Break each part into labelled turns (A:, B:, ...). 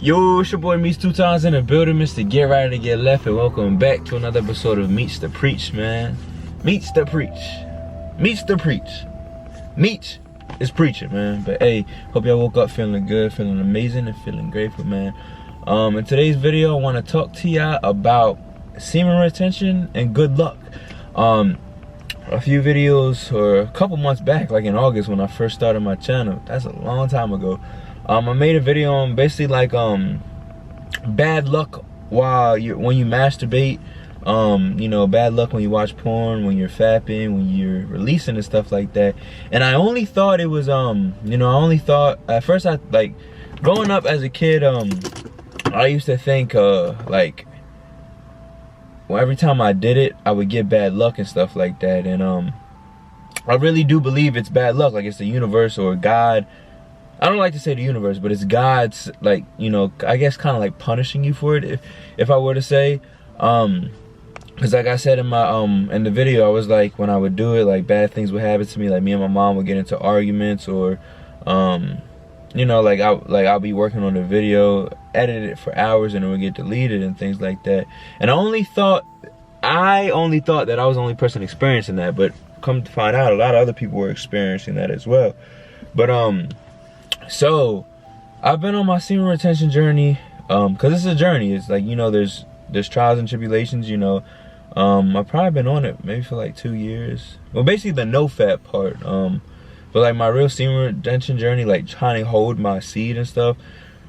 A: Yo, it's your boy Meets 2 times in the building, Mr. Get Right to Get Left, and welcome back to another episode of Meets the Preach, man. Meets the Preach. Meets the Preach. Meets is preaching, man. But hey, hope y'all woke up feeling good, feeling amazing, and feeling grateful, man. In today's video, I want to talk to y'all about semen retention and good luck. A few videos, or a couple months back, like in August when I first started my channel, that's a long time ago, I made a video on basically like bad luck when you masturbate, you know, bad luck when you watch porn, when you're fapping, when you're releasing and stuff like that. And I only thought it was you know, I only thought at first, I like growing up as a kid, I used to think like, well, every time I did it, I would get bad luck and stuff like that. And I really do believe it's bad luck, like it's the universe or God. I don't like to say the universe, but it's God's, like, you know, I guess kind of like punishing you for it, if I were to say. Because like I said in my in the video, I was like, when I would do it, like bad things would happen to me. Like me and my mom would get into arguments, or you know, like I'll be working on the video, edit it for hours, and it would get deleted and things like that. And I only thought that I was the only person experiencing that, but come to find out, a lot of other people were experiencing that as well. But so I've been on my semen retention journey, because it's a journey. It's like, you know, there's trials and tribulations, you know. I've probably been on it maybe for like 2 years. Well, basically the nofap part. But like my real semen retention journey, like trying to hold my seed and stuff,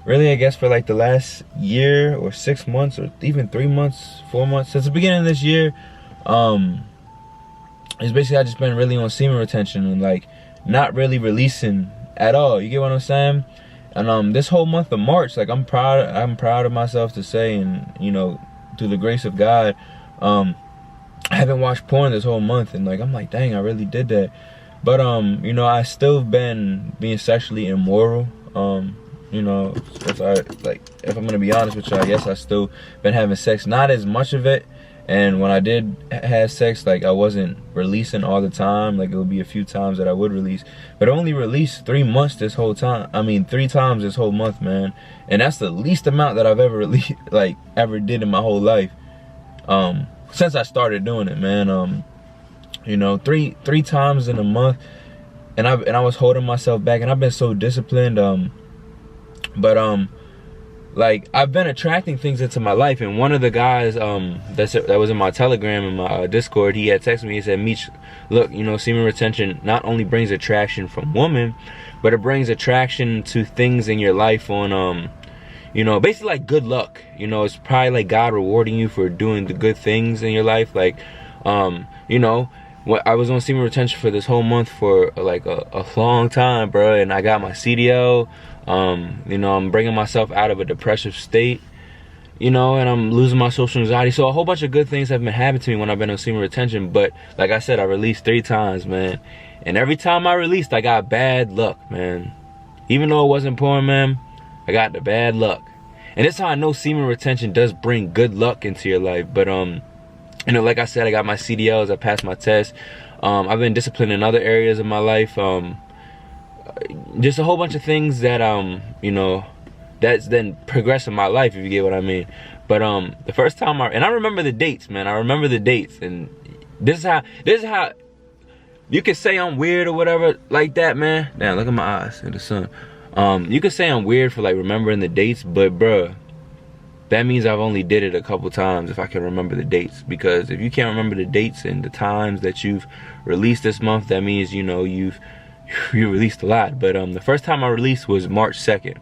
A: really, I guess for like the last year or 6 months, or even 3 months, 4 months, since the beginning of this year, it's basically I just been really on semen retention and like not really releasing at all. You get what I'm saying? And this whole month of March, like I'm proud of myself to say, and you know, through the grace of God, I haven't watched porn this whole month, and like I'm like, dang, I really did that. But you know, I still been being sexually immoral. You know, if I'm gonna be honest with you, I guess I still been having sex, not as much of it. And when I did have sex, like I wasn't releasing all the time. Like it would be a few times that I would release, but I only released 3 months this whole time. I mean, 3 times this whole month, man. And that's the least amount that I've ever released, like ever did in my whole life, since I started doing it, man. You know, three times in a month, and I was holding myself back, and I've been so disciplined. Like I've been attracting things into my life, and one of the guys that was in my Telegram and my Discord, he had texted me. He said, "Meech, look, you know, semen retention not only brings attraction from women, but it brings attraction to things in your life on you know, basically like good luck. You know, it's probably like God rewarding you for doing the good things in your life. Like you know, I was on semen retention for this whole month for like a long time, bro, and I got my CDL. You know, I'm bringing myself out of a depressive state, you know, and I'm losing my social anxiety. So a whole bunch of good things have been happening to me when I've been on semen retention. But like I said, I released 3 times, man. And every time I released, I got bad luck, man. Even though it wasn't porn, man, I got the bad luck. And that's how I know semen retention does bring good luck into your life. But, you know, like I said, I got my CDLs, I passed my test. I've been disciplined in other areas of my life. Just a whole bunch of things that you know, that's then progressed in my life, if you get what I mean. But the first time I remember the dates, man. I remember the dates, and this is how you could say I'm weird or whatever like that, man. Damn, look at my eyes in the sun. You could say I'm weird for like remembering the dates, but bruh, that means I've only did it a couple times if I can remember the dates. Because if you can't remember the dates and the times that you've released this month, that means, you know, you released a lot. But the first time I released was March 2nd,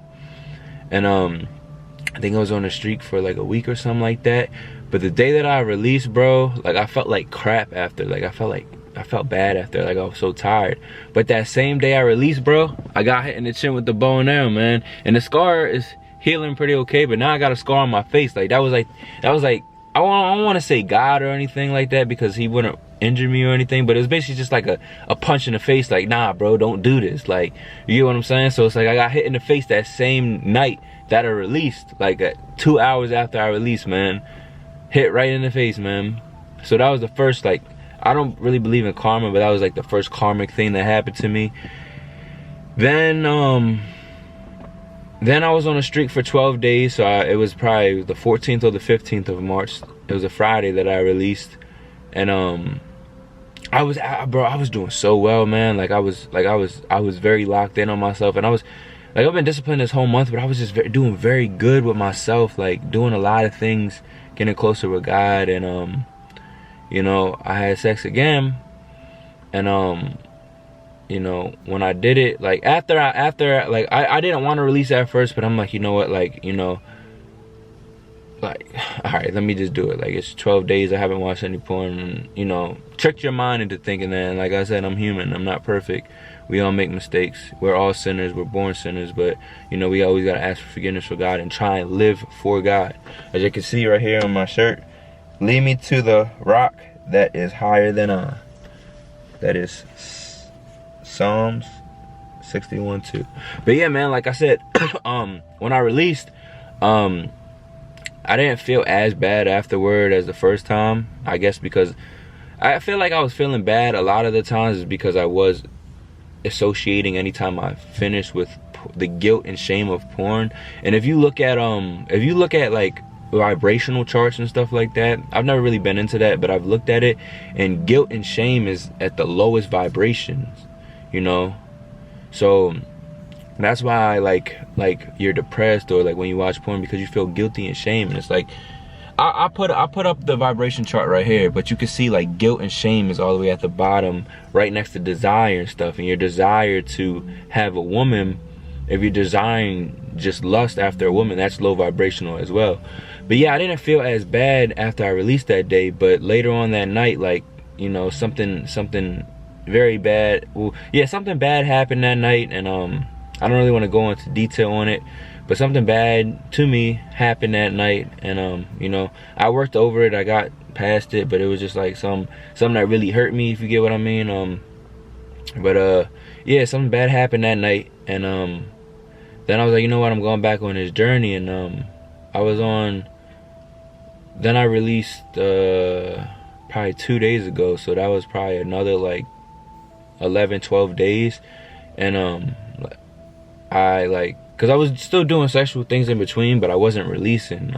A: and I think I was on the streak for like a week or something like that. But the day that I released, bro, like I felt like crap after. Like I felt bad after. Like I was so tired. But that same day I released, bro, I got hit in the chin with the bow and arrow, man. And the scar is healing pretty okay, but now I got a scar on my face. Like that was like I don't want to say God or anything like that, because he wouldn't injure me or anything, but it was basically just like a punch in the face, like, nah bro, don't do this. Like, you get what I'm saying? So it's like I got hit in the face that same night that I released, like 2 hours after I released, man. Hit right in the face, man. So that was the first, like, I don't really believe in karma, but that was like the first karmic thing that happened to me. Then Then I was on a streak for 12 days, so it was probably the 14th or the 15th of March. It was a Friday that I released, and I was doing so well, man. I was very locked in on myself, and I've been disciplined this whole month, but I was just doing very good with myself, like doing a lot of things, getting closer with God, and you know, I had sex again, and you know, when I did it, like after I didn't want to release it at first, but I'm like, you know what, like, you know, like, all right, let me just do it. Like, it's 12 days I haven't watched any porn, and, you know, tricked your mind into thinking that. And like I said, I'm human, I'm not perfect, we all make mistakes, we're all sinners, we're born sinners, but you know, we always got to ask for forgiveness for God and try and live for God. As you can see right here on my shirt, lead me to the rock that is higher than I. That is Psalms 61:2. But yeah, man, like I said, when I released, I didn't feel as bad afterward as the first time. I guess because I feel like I was feeling bad a lot of the times is because I was associating anytime I finished with the guilt and shame of porn. And if you look at like vibrational charts and stuff like that, I've never really been into that, but I've looked at it, and guilt and shame is at the lowest vibrations, you know. So that's why like you're depressed, or like when you watch porn, because you feel guilty and shame. And it's like I put up the vibration chart right here, but you can see like guilt and shame is all the way at the bottom, right next to desire and stuff. And your desire to have a woman, if you're desiring just lust after a woman, that's low vibrational as well. But yeah, I didn't feel as bad after I released that day, but later on that night, like, you know, something very bad, well, yeah, something bad happened that night. And I don't really want to go into detail on it, but something bad to me happened that night. And you know, I worked over it, I got past it, but it was just like something that really hurt me, if you get what I mean. But yeah, something bad happened that night, and then I was like, you know what, I'm going back on this journey. And then I released probably 2 days ago, so that was probably another like 11-12 days. And because I was still doing sexual things in between, but I wasn't releasing.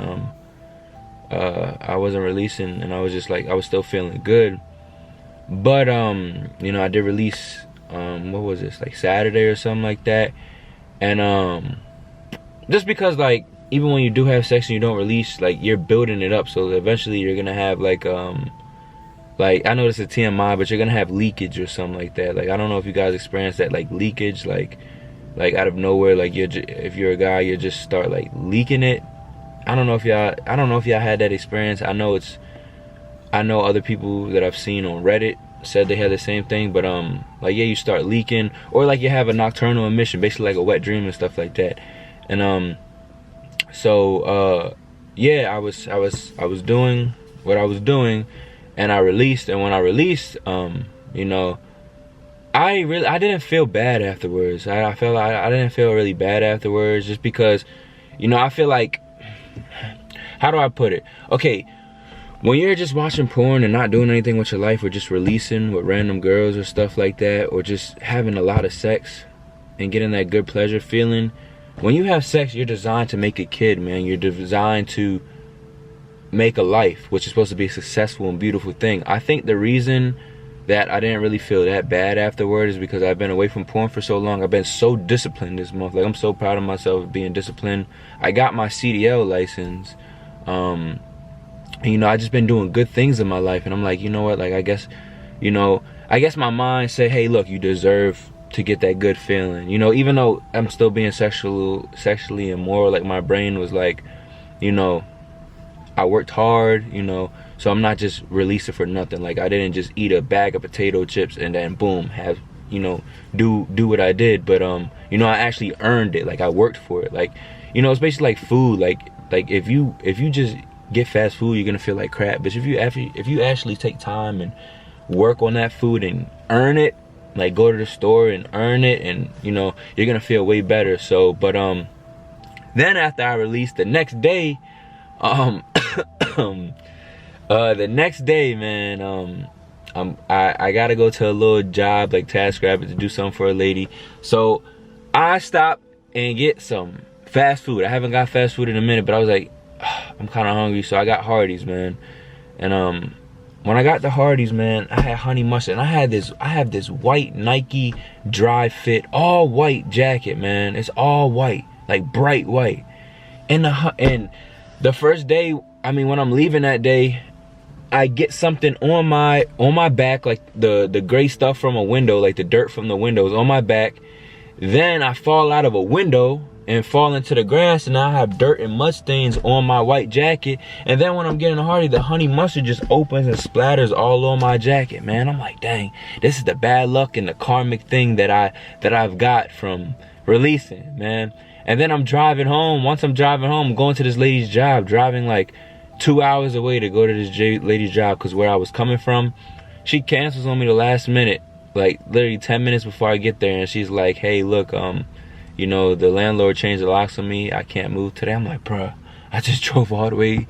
A: I wasn't releasing, and I was just like, I was still feeling good. But you know, I did release what was this, like Saturday or something like that. And just because, like, even when you do have sex and you don't release, like, you're building it up, so eventually you're gonna have like I know this is a TMI, but you're gonna have leakage or something like that. Like, I don't know if you guys experience that, like leakage, like out of nowhere, like if you're a guy, you just start like leaking it. I don't know if y'all had that experience. I know other people that I've seen on Reddit said they had the same thing, but like, yeah, you start leaking, or like you have a nocturnal emission, basically like a wet dream and stuff like that. And so yeah, I was doing what I was doing, and I released. And when I released, you know, I didn't feel bad afterwards. I felt like I didn't feel really bad afterwards, just because, you know, I feel like, how do I put it? Okay, when you're just watching porn and not doing anything with your life, or just releasing with random girls or stuff like that, or just having a lot of sex and getting that good pleasure feeling, when you have sex, you're designed to make a kid, man. You're designed to make a life, which is supposed to be a successful and beautiful thing. I think the reason that I didn't really feel that bad afterward is because I've been away from porn for so long. I've been so disciplined this month. Like, I'm so proud of myself for being disciplined. I got my CDL license. And, you know, I just been doing good things in my life, and I'm like, you know what, like, I guess my mind said, hey, look, you deserve to get that good feeling. You know, even though I'm still being sexually immoral, like, my brain was like, you know, I worked hard, you know, so I'm not just releasing for nothing. Like, I didn't just eat a bag of potato chips and then boom, have, you know, do what I did. But you know, I actually earned it. Like, I worked for it. Like, you know, it's basically like food. Like if you just get fast food, you're gonna feel like crap. But if you actually take time and work on that food and earn it, like go to the store and earn it, and you know, you're gonna feel way better. So, but then after I released, the next day, the next day, man, I gotta go to a little job, like TaskRabbit, to do something for a lady. So I stopped and get some fast food. I haven't got fast food in a minute, but I was like, I'm kind of hungry, so I got Hardee's, man. And when I got the Hardee's, man, I had honey mustard, and I have this white Nike dry fit, all white jacket, man. It's all white, like bright white. And the first day, I mean, when I'm leaving that day, I get something on my back, like the gray stuff from a window, like the dirt from the windows on my back. Then I fall out of a window and fall into the grass, and now I have dirt and mud stains on my white jacket. And then when I'm getting a Hardee's, the honey mustard just opens and splatters all on my jacket, man. I'm like, dang, this is the bad luck and the karmic thing that I've got from releasing, man. And then I'm driving home. Once I'm driving home, I'm going to this lady's job, driving like 2 hours away to go to this lady's job, because where I was coming from, she cancels on me the last minute, like literally 10 minutes before I get there. And she's like, hey, look, you know, the landlord changed the locks on me. I can't move today. I'm like, bruh, I just drove all the way.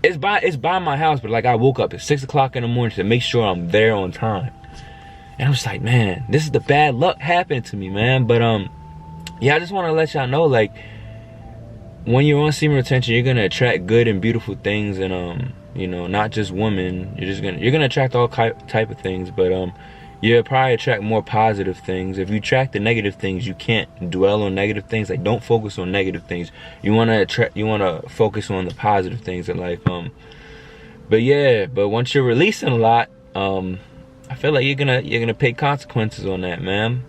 A: It's by my house, but like I woke up at 6 o'clock in the morning to make sure I'm there on time. And I was like, man, this is the bad luck happening to me, man. But yeah, I just want to let y'all know, like, when you're on semen retention, you're gonna attract good and beautiful things, and you know, not just women. You're gonna attract all type of things, but you'll probably attract more positive things. If you attract the negative things, you can't dwell on negative things. Like, don't focus on negative things. You wanna focus on the positive things in life. But yeah, but once you're releasing a lot, I feel like you're gonna pay consequences on that, man.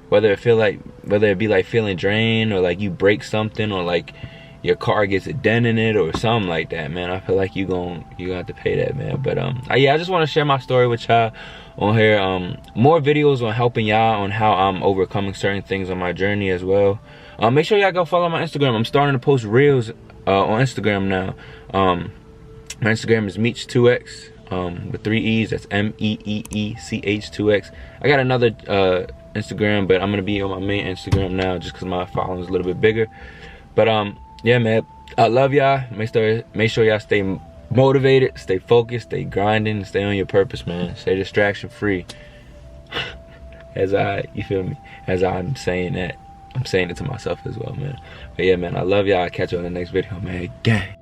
A: Whether it be like feeling drained, or like you break something, or like your car gets a dent in it or something like that, man. I feel like you gonna have to pay that, man. But yeah, I just want to share my story with y'all on here. More videos on helping y'all on how I'm overcoming certain things on my journey as well. Make sure y'all go follow my Instagram. I'm starting to post reels on Instagram now. My Instagram is Meech2X with 3 E's. That's MEEECH2X. I got another Instagram, but I'm gonna be on my main Instagram now just because my following is a little bit bigger. But yeah, man, I love y'all. Make sure y'all stay motivated, stay focused, stay grinding, stay on your purpose, man. Stay distraction free. You feel me? As I'm saying that, I'm saying it to myself as well, man. But yeah, man, I love y'all. I'll catch you on the next video, man. Gang.